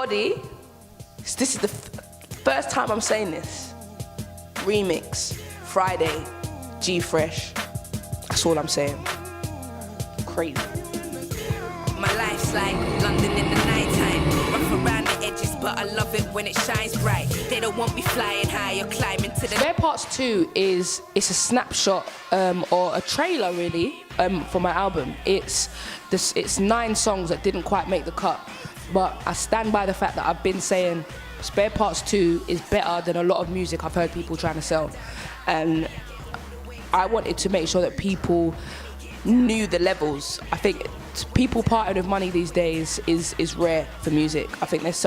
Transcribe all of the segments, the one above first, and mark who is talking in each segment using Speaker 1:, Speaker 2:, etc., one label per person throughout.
Speaker 1: Body, this is the first time I'm saying this. Remix, Friday, G Fresh. That's all I'm saying. Crazy.
Speaker 2: My life's like London in the nighttime. Rough around the edges, but I love it when it shines bright. They don't want me flying high or climbing to the...
Speaker 1: Spare Parts 2 it's a snapshot or a trailer really for my album. It's 9 songs that didn't quite make the cut, but I stand by the fact that I've been saying Spare Parts 2 is better than a lot of music I've heard people trying to sell, and I wanted to make sure that people knew the levels. I think people parting with money these days is rare for music. I think there's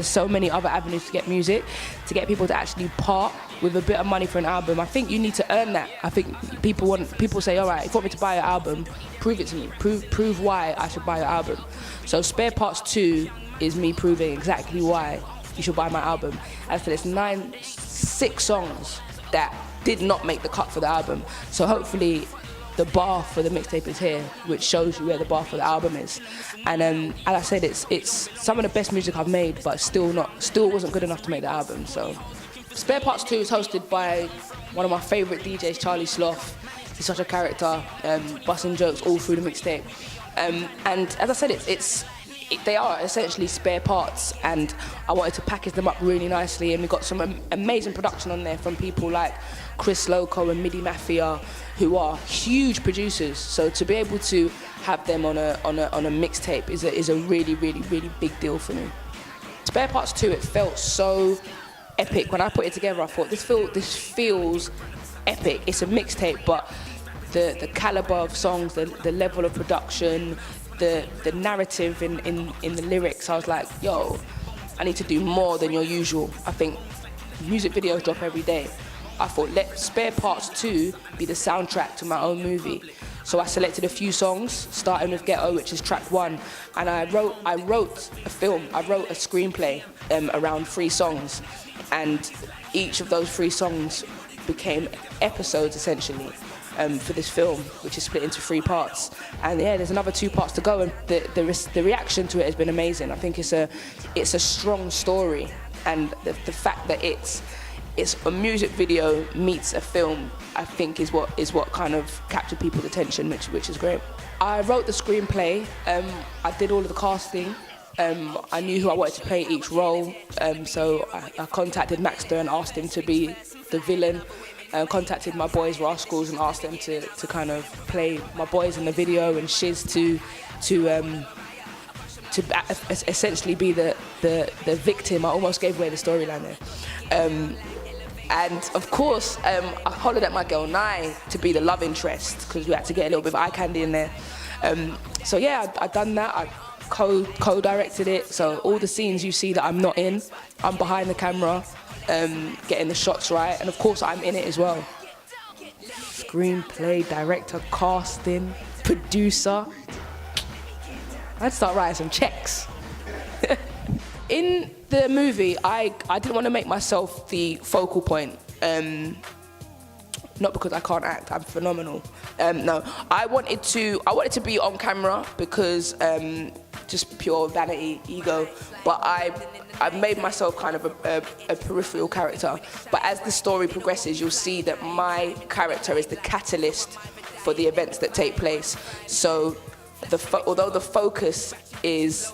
Speaker 1: so many other avenues to get music, to get people to actually part with a bit of money for an album. I think you need to earn that. I think people say, all right, if you want me to buy your album, prove it to me. Prove why I should buy your album. So Spare Parts 2 is me proving exactly why you should buy my album. As for this 6 songs that did not make the cut for the album. So hopefully the bar for the mixtape is here, which shows you where the bar for the album is. And as I said, it's some of the best music I've made, but still wasn't good enough to make the album. So Spare Parts 2 is hosted by one of my favourite DJs, Charlie Sloth. He's such a character, busting jokes all through the mixtape. And as I said, they are essentially spare parts, and I wanted to package them up really nicely, and we got some amazing production on there from people like Chris Loco and Midi Mafia, who are huge producers. So to be able to have them on a mixtape is a really, really, really big deal for me. Spare Parts 2, it felt so epic. When I put it together, I thought this feels epic. It's a mixtape, but the caliber of songs, the level of production, the narrative in the lyrics, I was like, yo, I need to do more than your usual. I think music videos drop every day. I thought, let Spare Parts 2 be the soundtrack to my own movie. So I selected a few songs, starting with Ghetto, which is track 1, and I wrote a screenplay around 3 songs, and each of those 3 songs became episodes essentially. For this film, which is split into 3 parts, and yeah, there's another 2 parts to go, and the reaction to it has been amazing. I think it's a strong story, and the fact that it's a music video meets a film, I think is what kind of captured people's attention, which is great. I wrote the screenplay. I did all of the casting. I knew who I wanted to play each role, so I contacted Maxter and asked him to be the villain. Contacted my boys Rascals and asked them to kind of play my boys in the video, and Shiz to essentially be the victim. I almost gave away the storyline there. And of course, I hollered at my girl Nye to be the love interest, because we had to get a little bit of eye candy in there. So yeah, I done that. I co-directed it. So all the scenes you see that I'm not in, I'm behind the camera, getting the shots right, and of course I'm in it as well. Screenplay, director, casting, producer. I'd start writing some checks. In the movie, I didn't want to make myself the focal point. Not because I can't act, I'm phenomenal. No, I wanted to be on camera because just pure vanity, ego. But I've made myself kind of a peripheral character. But as the story progresses, you'll see that my character is the catalyst for the events that take place. So although the focus is,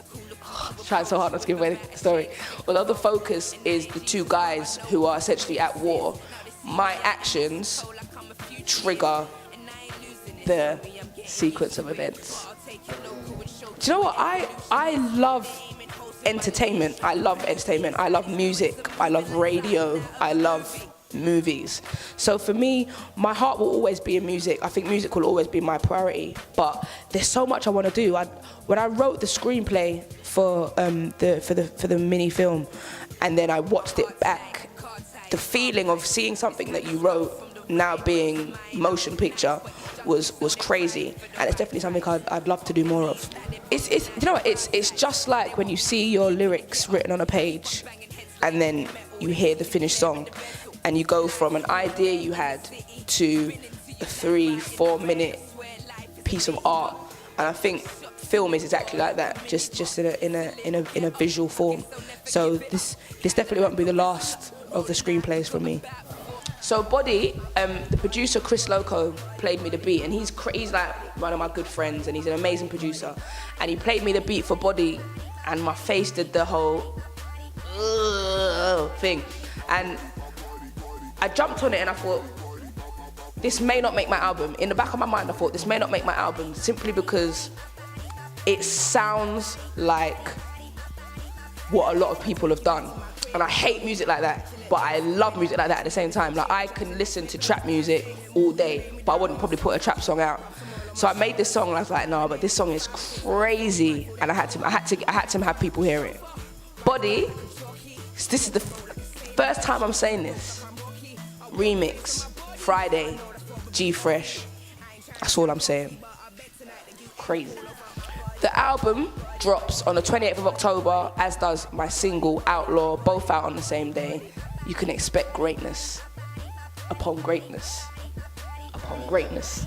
Speaker 1: trying so hard not to give away the story, although the focus is the 2 guys who are essentially at war, my actions trigger the sequence of events. Do you know what? I love entertainment. I love entertainment. I love music. I love radio. I love movies. So for me, my heart will always be in music. I think music will always be my priority. But there's so much I want to do. When I wrote the screenplay for the mini film, and then I watched it back, the feeling of seeing something that you wrote now being motion picture was crazy, and it's definitely something I'd love to do more of. It's you know what, it's just like when you see your lyrics written on a page, and then you hear the finished song, and you go from an idea you had to a 3-4 minute piece of art. And I think film is exactly like that, just in a visual form. So this definitely won't be the last of the screenplays from me. So Body, the producer Chris Loco played me the beat, and he's like one of my good friends, and he's an amazing producer. And he played me the beat for Body, and my face did the whole thing. And I jumped on it, and I thought, this may not make my album. In the back of my mind, I thought, this may not make my album, simply because it sounds like what a lot of people have done. And I hate music like that, but I love music like that at the same time. Like, I can listen to trap music all day, but I wouldn't probably put a trap song out. So I made this song, and I was like, no, but this song is crazy, and I had to have people hear it. Body, this is the first time I'm saying this. Remix, Friday, G Fresh. That's all I'm saying. Crazy. The album drops on the 28th of October, as does my single, Outlaw, both out on the same day. You can expect greatness upon greatness upon greatness.